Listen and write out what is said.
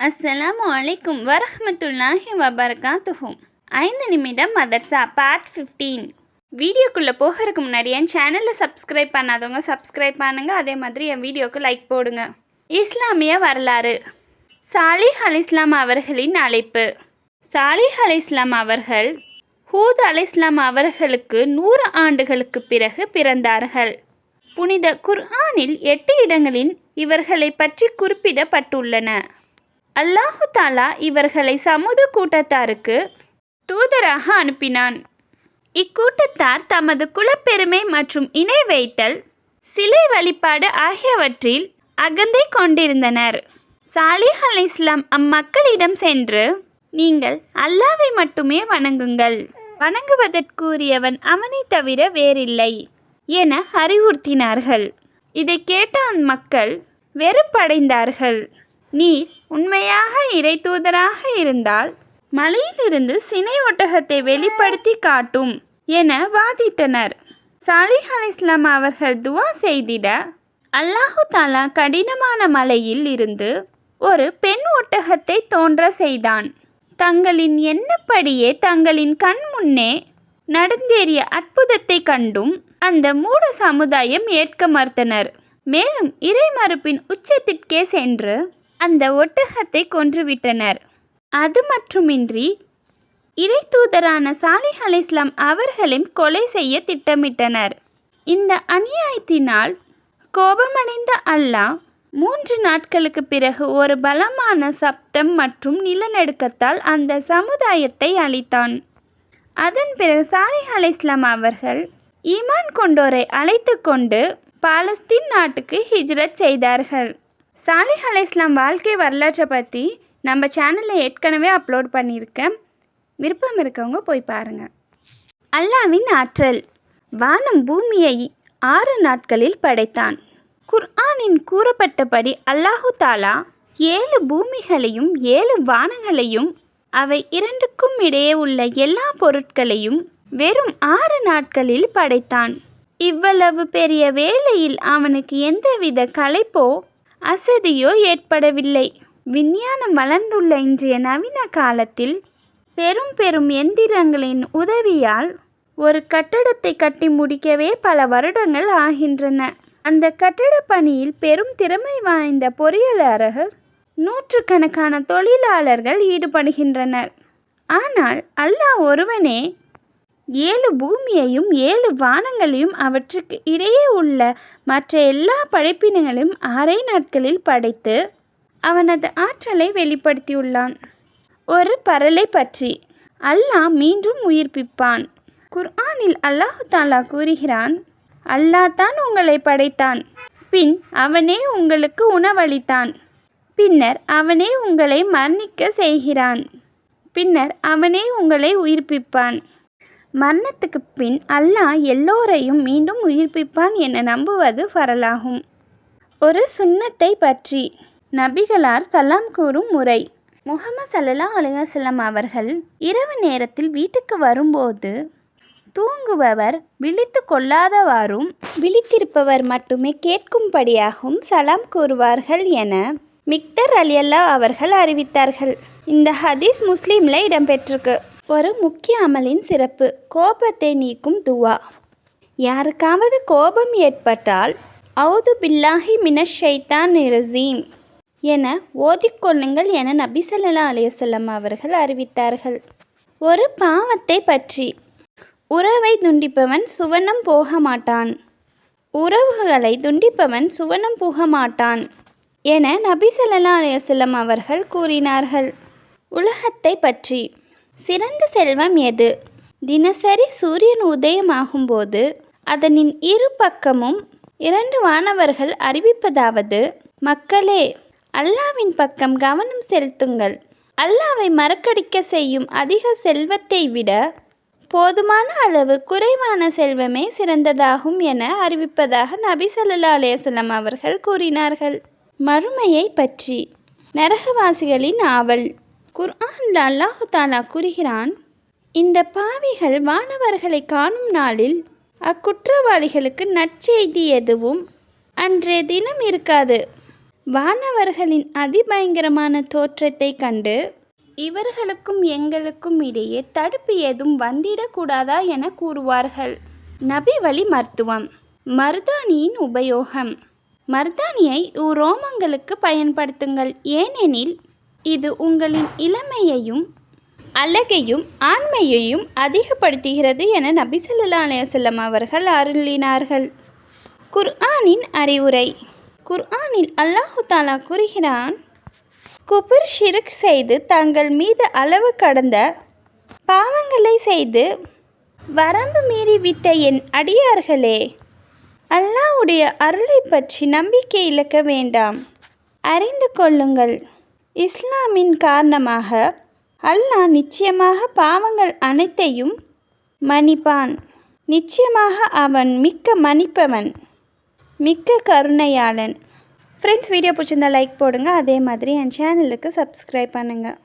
அஸ்ஸலாமு அலைக்கும் வரஹ்மத்துல்லாஹி வபரகாத்துஹு. 5 நிமிடம் மதர்சா பார்ட் 15. வீடியோக்குள்ளே போகிறதுக்கு முன்னாடி என் சேனலை சப்ஸ்கிரைப் பண்ணாதவங்க சப்ஸ்கிரைப் பண்ணுங்கள். அதே மாதிரி என் வீடியோவுக்கு லைக் போடுங்க. இஸ்லாமிய வரலாறு. சாலிஹ் அலைஹிஸ்ஸலாம் அவர்களின் அழைப்பு. சாலிஹ் அலைஹிஸ்ஸலாம் அவர்கள் ஹூத் அலைஹிஸ்ஸலாம் அவர்களுக்கு 100 ஆண்டுகளுக்கு பிறகு பிறந்தார்கள். புனித குர்ஆனில் 8 இடங்களில் இவர்களை பற்றி குறிப்பிடப்பட்டுள்ளன. அல்லாஹு தாலா இவர்களை சமூக கூட்டத்தாருக்கு தூதராக அனுப்பினான். இக்கூட்டத்தார் தமது குலப்பெருமை மற்றும் இணை வைத்தல், சிலை வழிபாடு ஆகியவற்றில் அகந்தை கொண்டிருந்தனர். சாலிஹ் அலைஹிஸ்ஸலாம் அம்மக்களிடம் சென்று, நீங்கள் அல்லாஹ்வை மட்டுமே வணங்குங்கள், வணங்குவதற்குரியவன் அவனை தவிர வேறில்லை என அறிவுறுத்தினார்கள். இதை கேட்ட அம்மக்கள் வெறுப்படைந்தார்கள். நீர் உண்மையாக இறை தூதராக இருந்தால் மலையிலிருந்து சினை ஒட்டகத்தை வெளிப்படுத்தி காட்டும் என வாதிட்டனர். சாலிஹ் அலைஹிஸ்ஸலாம் அவர்கள் துவா செய்திட அல்லாஹு தாலா கடினமான மலையில் இருந்து ஒரு பெண் ஒட்டகத்தை தோன்ற செய்தான். தங்களின் எண்ணப்படியே தங்களின் கண் முன்னே நடந்தேறிய அற்புதத்தை கண்டும் அந்த மூட சமுதாயம் ஏற்க மறுத்தனர். மேலும் இறை மறுப்பின் உச்சத்திற்கே சென்று அந்த ஒட்டகத்தை கொன்றுவிட்டனர். அது மட்டுமின்றி இறை தூதரான சாலிஹ் அலைஹிஸ்ஸலாம் அவர்களையும் கொலை செய்ய திட்டமிட்டனர். இந்த அநியாயத்தினால் கோபமடைந்த அல்லாஹ் 3 நாட்களுக்கு பிறகு ஒரு பலமான சப்தம் மற்றும் நிலநடுக்கத்தால் அந்த சமுதாயத்தை அழித்தான். அதன் பிறகு சாலிஹ் அலைஹிஸ்ஸலாம் அவர்கள் ஈமான் கொண்டோரை அழைத்து கொண்டு பாலஸ்தீன் நாட்டுக்கு ஹிஜ்ரத் செய்தார்கள். சாலிஹ் அலைஹிஸ்ஸலாம் வாழ்க்கை வரலாற்றை பற்றி நம்ம சேனலில் ஏற்கனவே அப்லோட் பண்ணியிருக்கேன். விருப்பம் இருக்கவங்க போய் பாருங்கள். அல்லாஹ்வின் ஆற்றல். வானம் பூமியை 6 நாட்களில் படைத்தான். குர்ஆனின் கூறப்பட்டபடி அல்லாஹு தாலா 7 பூமிகளையும் 7 வானங்களையும் அவை இரண்டுக்கும் இடையே உள்ள எல்லா பொருட்களையும் வெறும் 6 நாட்களில் படைத்தான். இவ்வளவு பெரிய வேளையில் அவனுக்கு எந்தவித களைப்போ அசதியோ ஏற்படவில்லை. விஞ்ஞானம் வளர்ந்துள்ள இன்றைய நவீன காலத்தில் பெரும் பெரும் எந்திரங்களின் உதவியால் ஒரு கட்டடத்தை கட்டி முடிக்கவே பல வருடங்கள் ஆகின்றன. அந்த கட்டட பணியில் பெரும் திறமை வாய்ந்த பொறியாளர்கள், நூற்றுக்கணக்கான தொழிலாளர்கள் ஈடுபடுகின்றனர். ஆனால் அல்லாஹ் ஒருவனே 7 பூமியையும் 7 வானங்களையும் அவற்றுக்கு இடையே உள்ள மற்ற எல்லா படைப்பினங்களையும் 6 நாட்களில் படைத்து அவனது ஆற்றலை வெளிப்படுத்தியுள்ளான். ஒரு பரலை பற்றி. அல்லாஹ் மீண்டும் உயிர்ப்பிப்பான். குர்ஆனில் அல்லாஹு தாலா கூறுகிறான், அல்லாஹ் தான் உங்களை படைத்தான், பின் அவனே உங்களுக்கு உணவளித்தான், பின்னர் அவனே உங்களை மரணிக்க செய்கிறான், பின்னர் அவனே உங்களை உயிர்ப்பிப்பான். மரணத்துக்கு பின் அல்லாஹ் எல்லோரையும் மீண்டும் உயிர்ப்பிப்பான் என நம்புவது ஃபரலாகும். ஒரு சுன்னத்தை பற்றி. நபிகளார் சலாம் கூறும் முறை. முஹம்மது ஸல்லல்லாஹு அலைஹி வஸல்லம் அவர்கள் இரவு நேரத்தில் வீட்டுக்கு வரும்போது தூங்குபவர் விழித்து கொள்ளாதவாறும் விழித்திருப்பவர் மட்டுமே கேட்கும்படியாகவும் சலாம் கூறுவார்கள் என மிக்தர் ரலியல்லாஹு அவர்கள் அறிவித்தார்கள். இந்த ஹதீஸ் முஸ்லீமில் இடம்பெற்றிருக்கு. ஒரு முக்கிய அமலின் சிறப்பு. கோபத்தை நீக்கும் துவா. யாருக்காவது கோபம் ஏற்பட்டால் அவுது பில்லாஹி மினஷ் ஷைத்தானிர் ரஜீம் என ஓதிக்கொள்ளுங்கள் என நபி ஸல்லல்லாஹு அலைஹி வஸல்லம் அவர்கள் அறிவித்தார்கள். ஒரு பாவத்தை பற்றி. உறவை துண்டிப்பவன் சுவனம் போக மாட்டான், உறவுகளை துண்டிப்பவன் சுவனம் போக மாட்டான் என நபி ஸல்லல்லாஹு அலைஹி வஸல்லம் அவர்கள் கூறினார்கள். உலகத்தை பற்றி. சிறந்த செல்வம் எது? தினசரி சூரியன் உதயமாகும்போது அதனின் இரு பக்கமும் 2 வானவர்கள் அறிவிப்பதாவது, மக்களே, அல்லாஹ்வின் பக்கம் கவனம் செலுத்துங்கள், அல்லாஹ்வை மறக்கடிக்க செய்யும் அதிக செல்வத்தை விட போதுமான அளவு குறைவான செல்வமே சிறந்ததாகும் என அறிவிப்பதாக நபி ஸல்லல்லாஹு அலைஹி வஸல்லம் அவர்கள் கூறினார்கள். மறுமையை பற்றி. நரகவாசிகளின் ஆவல். குர்ஆனில் அல்லாஹு தாலா கூறுகிறான், இந்த பாவிகள் வானவர்களை காணும் நாளில் அக்குற்றவாளிகளுக்கு நற்செய்தி எதுவும் அன்றைய தினம் இருக்காது. வானவர்களின் அதிபயங்கரமான தோற்றத்தை கண்டு இவர்களுக்கும் எங்களுக்கும் இடையே தடுப்பு ஏதும் வந்திடக்கூடாதா என கூறுவார்கள். நபி வழி மருத்துவம். மருதாணியின் உபயோகம். மருதாணியை உரோமங்களுக்கு பயன்படுத்துங்கள், ஏனெனில் இது உங்களின் இளமையையும் அழகையும் ஆண்மையையும் அதிகப்படுத்துகிறது என நபி ஸல்லல்லாஹு அலைஹி வஸல்லம் அவர்கள் அருளினார்கள். குர்ஆனின் அறிவுரை. குர்ஆனில் அல்லாஹு தஆலா கூறுகிறான், குஃப்ர் ஷிர்க் செய்து தங்கள் மீது அளவு கடந்த பாவங்களை செய்து வரம்பு மீறிவிட்ட என் அடியார்களே, அல்லாஹ்வுடைய அருளை பற்றி நம்பிக்கை இழக்க வேண்டாம். அறிந்து கொள்ளுங்கள், இஸ்லாமின் காரணமாக அல்லாஹ் நிச்சயமாக பாவங்கள் அனைத்தையும் மன்னிப்பான். நிச்சயமாக அவன் மிக்க மன்னிப்பவன், மிக்க கருணையாளன். ஃப்ரெண்ட்ஸ், வீடியோ பிடிச்சிருந்தா லைக் போடுங்க. அதே மாதிரி என் சேனலுக்கு சப்ஸ்கிரைப் பண்ணுங்கள்.